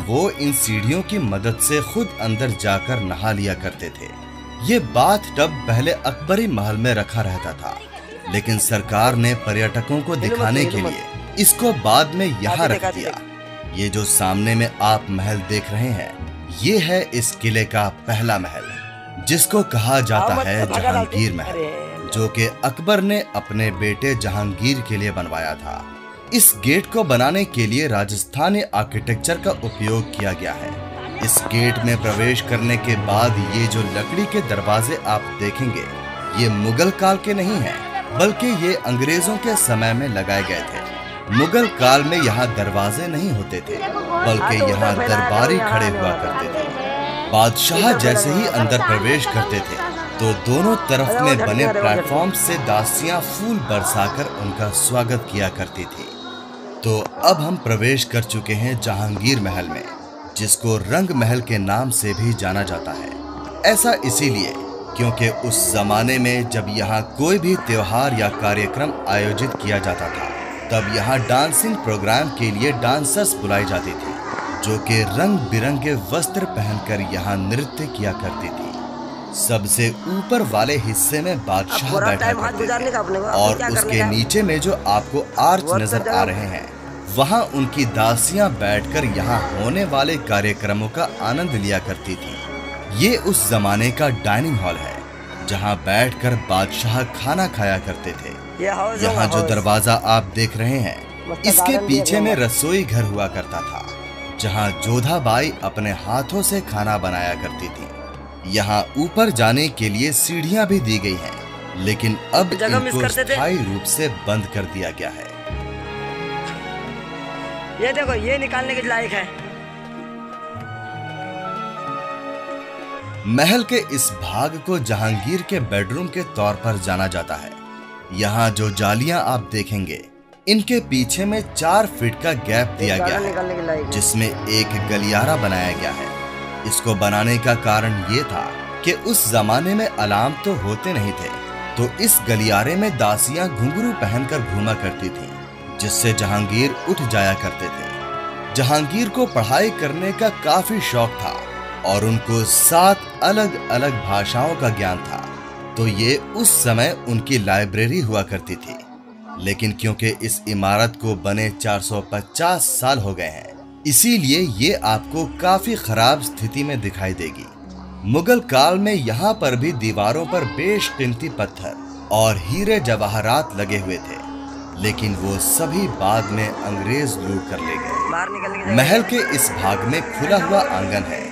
वो इन सीढ़ियों की मदद से खुद अंदर जाकर नहा लिया करते थे। ये बाथ टब पहले अकबरी महल में रखा रहता था, लेकिन सरकार ने पर्यटकों को दिखाने के लिए इसको बाद में यहाँ रख दिया। ये जो सामने में आप महल देख रहे हैं, ये है इस किले का पहला महल, जिसको कहा जाता है जहांगीर महल, जो कि अकबर ने अपने बेटे जहांगीर के लिए बनवाया था। इस गेट को बनाने के लिए राजस्थानी आर्किटेक्चर का उपयोग किया गया है। इस गेट में प्रवेश करने के बाद ये जो लकड़ी के दरवाजे आप देखेंगे, ये मुगल काल के नहीं हैं, बल्कि ये अंग्रेजों के समय में लगाए गए थे। मुगल काल में यहाँ दरवाजे नहीं होते थे, बल्कि यहाँ दरबारी खड़े हुआ करते थे। बादशाह जैसे ही अंदर प्रवेश करते थे तो दोनों तरफ में बने प्लेटफॉर्म से दासियां फूल बरसाकर उनका स्वागत किया करती थी। तो अब हम प्रवेश कर चुके हैं जहांगीर महल में, जिसको रंग महल के नाम से भी जाना जाता है। ऐसा इसीलिए क्योंकि उस जमाने में जब यहाँ कोई भी त्योहार या कार्यक्रम आयोजित किया जाता था, तब यहाँ डांसिंग प्रोग्राम के लिए डांसर्स बुलाई जाती थी, जो कि रंग बिरंगे वस्त्र पहनकर यहाँ नृत्य किया करती थी। सबसे ऊपर वाले हिस्से में बादशाह बैठा करते थे और उसके नीचे में जो आपको आर्च नजर आ रहे हैं, वहाँ उनकी दासियां बैठकर यहाँ होने वाले कार्यक्रमों का आनंद लिया करती थी। ये उस जमाने का डाइनिंग हॉल है, जहाँ बैठकर बादशाह खाना खाया करते थे। यहाँ जो दरवाजा आप देख रहे हैं, इसके पीछे में रसोई घर हुआ करता था, जहाँ जोधाबाई अपने हाथों से खाना बनाया करती थी। यहाँ ऊपर जाने के लिए सीढ़ियां भी दी गई हैं, लेकिन अब इनको स्थायी रूप से बंद कर दिया गया है। ये देखो, ये निकालने के लायक है। महल के इस भाग को जहांगीर के बेडरूम के तौर पर जाना जाता है। यहाँ जो जालियां आप देखेंगे, इनके पीछे में 4 फीट का गैप दिया गया है, जिसमें एक गलियारा बनाया गया है। इसको बनाने का कारण ये था कि उस जमाने में अलार्म तो होते नहीं थे, तो इस गलियारे में दासियां घुंघरू पहनकर घूमा करती थीं, जिससे जहांगीर उठ जाया करते थे। जहांगीर को पढ़ाई करने का काफी शौक था और उनको 7 अलग अलग भाषाओं का ज्ञान था, तो ये उस समय उनकी लाइब्रेरी हुआ करती थी। लेकिन क्योंकि इस इमारत को बने 450 साल हो गए हैं, इसीलिए ये आपको काफी खराब स्थिति में दिखाई देगी। मुगल काल में यहाँ पर भी दीवारों पर बेशकीमती पत्थर और हीरे जवाहरात लगे हुए थे, लेकिन वो सभी बाद में अंग्रेज लूट कर ले गए। महल के इस भाग में खुला हुआ आंगन है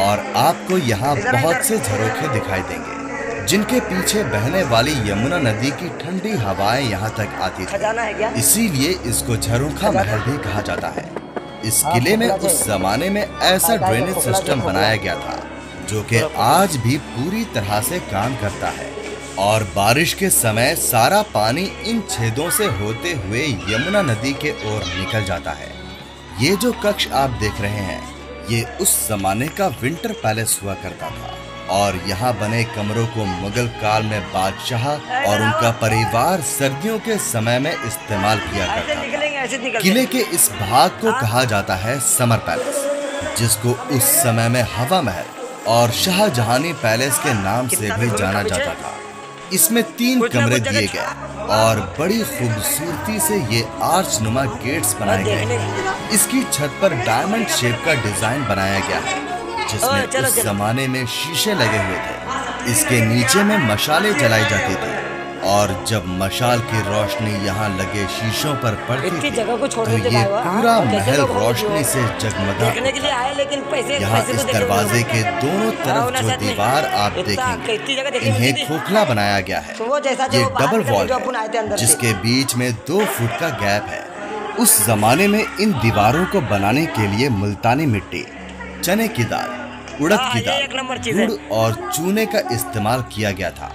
और आपको यहाँ बहुत से झरोखे दिखाई देंगे, जिनके पीछे बहने वाली यमुना नदी की ठंडी हवाएं यहाँ तक आती थी। इसीलिए इसको झरोखा महल भी कहा जाता है। इस किले में उस जमाने में ऐसा ड्रेनेज सिस्टम बनाया गया था, जो कि आज भी पूरी तरह से काम करता है, और बारिश के समय सारा पानी इन छेदों से होते हुए यमुना नदी के ओर निकल जाता है। ये जो कक्ष आप देख रहे हैं, ये उस जमाने का विंटर पैलेस हुआ करता था, और यहाँ बने कमरों को मुगल काल में बादशाह और उनका परिवार सर्दियों के समय में इस्तेमाल किया करता था। किले के इस भाग को कहा जाता है समर पैलेस, जिसको उस समय में हवा महल और शाहजहानी पैलेस के नाम से भी जाना जाता था। इसमें 3 कमरे दिए गए और बड़ी खूबसूरती से ये आर्चनुमा गेट्स बनाए गए हैं। इसकी छत पर डायमंड शेप का डिजाइन बनाया गया है, जिसमें उस जमाने में शीशे लगे हुए थे। इसके नीचे में मशालें जलाई जाती थी, और जब मशाल की रोशनी यहाँ लगे शीशों पर पड़ती थी, तो ये पूरा महल रोशनी से जगमगा। यहाँ इस दरवाजे के दोनों तरफ जो दीवार आप देखेंगे, इन्हें खोखला बनाया गया है। ये डबल वॉल है, जिसके बीच में 2 फुट का गैप है। उस जमाने में इन दीवारों को बनाने के लिए मुल्तानी मिट्टी, चने की दाल, उड़द की दाल, गुड़ और चूने का इस्तेमाल किया गया था।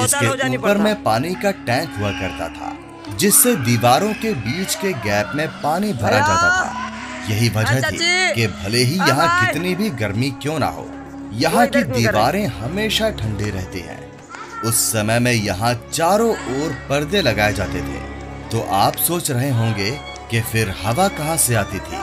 इसके ऊपर में पानी का टैंक हुआ करता था, जिससे दीवारों के बीच के गैप में पानी भरा जाता था। यही वजह थी कि भले ही यहाँ कितनी भी गर्मी क्यों ना हो, यहाँ की दीवारें हमेशा ठंडी रहती हैं। उस समय में यहाँ चारों ओर पर्दे लगाए जाते थे। तो आप सोच रहे होंगे कि फिर हवा कहाँ से आती थी?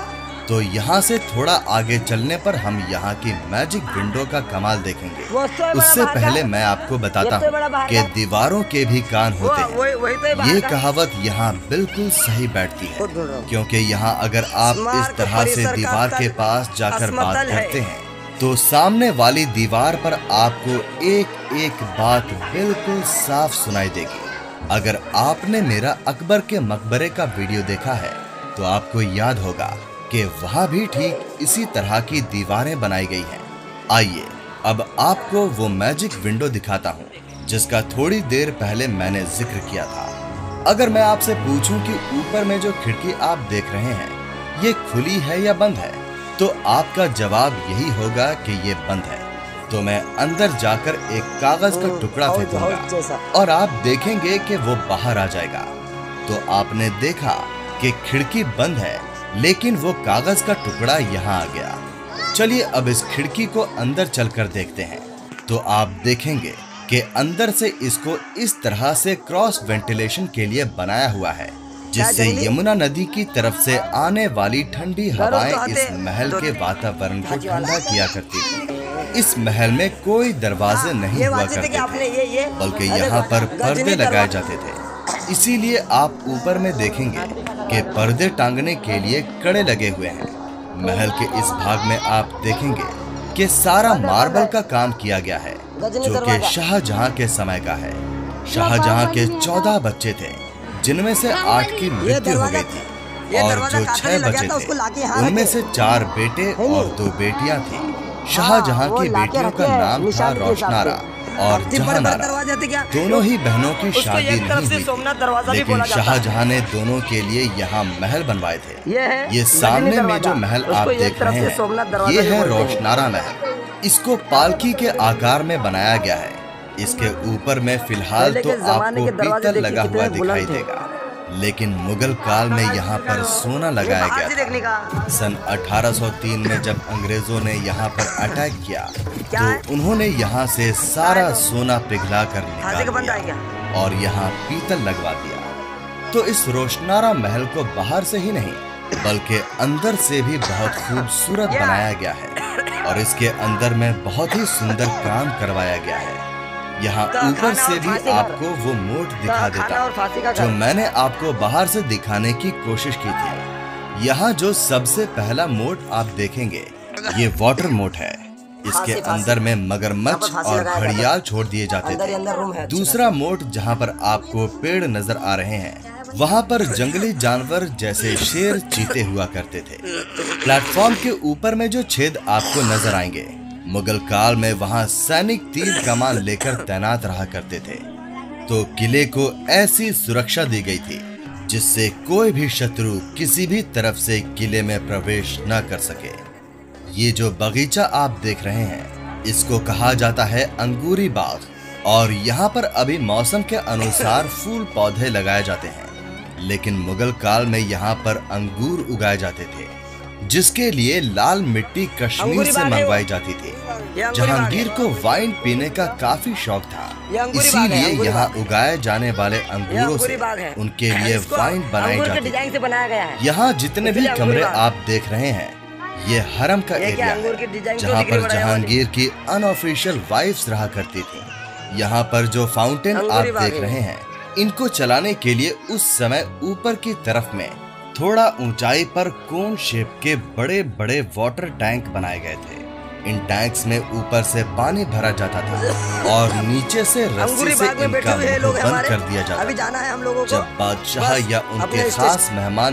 तो यहाँ से थोड़ा आगे चलने पर हम यहाँ की मैजिक विंडो का कमाल देखेंगे। उससे पहले मैं आपको बताता हूँ कि दीवारों के भी कान होते हैं। ये कहावत यहाँ बिल्कुल सही बैठती है, क्योंकि यहाँ अगर आप इस तरह से दीवार के पास जाकर बात करते हैं तो सामने वाली दीवार पर आपको एक एक बात बिल्कुल साफ सुनाई देगी। अगर आपने मेरा अकबर के मकबरे का वीडियो देखा है तो आपको याद होगा कि वहाँ भी ठीक इसी तरह की दीवारें बनाई गई हैं। आइए अब आपको वो मैजिक विंडो दिखाता हूँ जिसका थोड़ी देर पहले मैंने जिक्र किया था। अगर मैं आपसे पूछूं कि ऊपर में जो खिड़की आप देख रहे हैं ये खुली है या बंद है, तो आपका जवाब यही होगा कि ये बंद है। तो मैं अंदर जाकर एक कागज का टुकड़ा फेंकूंगा और आप देखेंगे कि वो बाहर आ जाएगा। तो आपने देखा कि खिड़की बंद है, लेकिन वो कागज का टुकड़ा यहाँ आ गया। चलिए अब इस खिड़की को अंदर चलकर देखते हैं। तो आप देखेंगे कि अंदर से इसको इस तरह से क्रॉस वेंटिलेशन के लिए बनाया हुआ है, जिससे यमुना नदी की तरफ से आने वाली ठंडी हवाएं इस महल के वातावरण को ठंडा किया करती थी। इस महल में कोई दरवाजे नहीं हुआ करते थे, बल्कि यहाँ पर पर्दे लगाए जाते थे। इसीलिए आप ऊपर में देखेंगे कि पर्दे टांगने के लिए कड़े लगे हुए हैं। महल के इस भाग में आप देखेंगे कि सारा मार्बल का काम किया गया है, जो कि शाहजहां के समय का है। शाहजहां के 14 बच्चे थे, जिनमें से 8 की मृत्यु हो गई थी और जो 6 बचे थे उनमें से 4 बेटे और 2 बेटियां थी। शाहजहां की बेटियों का नाम था रोशनारा और जहानारा। दोनों ही बहनों की शादी नहीं हुई थी, लेकिन शाहजहां ने दोनों के लिए यहाँ महल बनवाए थे। ये सामने में जो महल आप देख रहे हैं ये है रोशनारा महल। इसको पालकी के आकार में बनाया गया है। इसके ऊपर में फिलहाल तो आपको पीतल लगा हुआ दिखाई देगा, लेकिन मुगल काल में यहाँ पर सोना लगाया गया था। सन 1803 में जब अंग्रेजों ने यहाँ पर अटैक किया तो उन्होंने यहाँ से सारा सोना पिघला कर निकाल दिया और यहाँ पीतल लगवा दिया। तो इस रोशनारा महल को बाहर से ही नहीं बल्कि अंदर से भी बहुत खूबसूरत बनाया गया है और इसके अंदर में बहुत ही सुंदर काम करवाया गया है। यहाँ ऊपर से भी आपको वो मोट दिखा देता जो मैंने आपको बाहर से दिखाने की कोशिश की थी। यहाँ जो सबसे पहला मोट आप देखेंगे ये वाटर मोट है। इसके अंदर में मगरमच्छ और घड़ियाल छोड़ दिए जाते थे। दूसरा मोट जहाँ पर आपको पेड़ नजर आ रहे हैं वहाँ पर जंगली जानवर जैसे शेर चीते हुआ करते थे। प्लेटफॉर्म के ऊपर में जो छेद आपको नजर आएंगे मुगल काल में वहाँ सैनिक तीर कमान लेकर तैनात रहा करते थे। तो किले को ऐसी सुरक्षा दी गई थी जिससे कोई भी शत्रु किसी भी तरफ से किले में प्रवेश न कर सके। ये जो बगीचा आप देख रहे हैं इसको कहा जाता है अंगूरी बाग और यहाँ पर अभी मौसम के अनुसार फूल पौधे लगाए जाते हैं, लेकिन मुगल काल में यहाँ पर अंगूर उगाए जाते थे जिसके लिए लाल मिट्टी कश्मीर से मंगवाई जाती थी। जहांगीर को वाइन पीने का काफी शौक था, इसीलिए यहाँ उगाए जाने वाले अंगूरों से उनके लिए वाइन बनाई जाती थी। यहाँ जितने भी कमरे आप देख रहे हैं ये हरम का एरिया है जहाँ पर जहांगीर की अनऑफिशियल वाइफ्स रहा करती थी। यहाँ पर जो फाउंटेन आप देख रहे हैं इनको चलाने के लिए उस समय ऊपर की तरफ में थोड़ा ऊंचाई पर कोन शेप के बड़े बड़े वाटर टैंक बनाए गए थे। इन टैंक्स में ऊपर से पानी भरा जाता था और नीचे से रस्सी से इनका मुंह बंद कर दिया जाता था। जब बादशाह या उनके खास मेहमान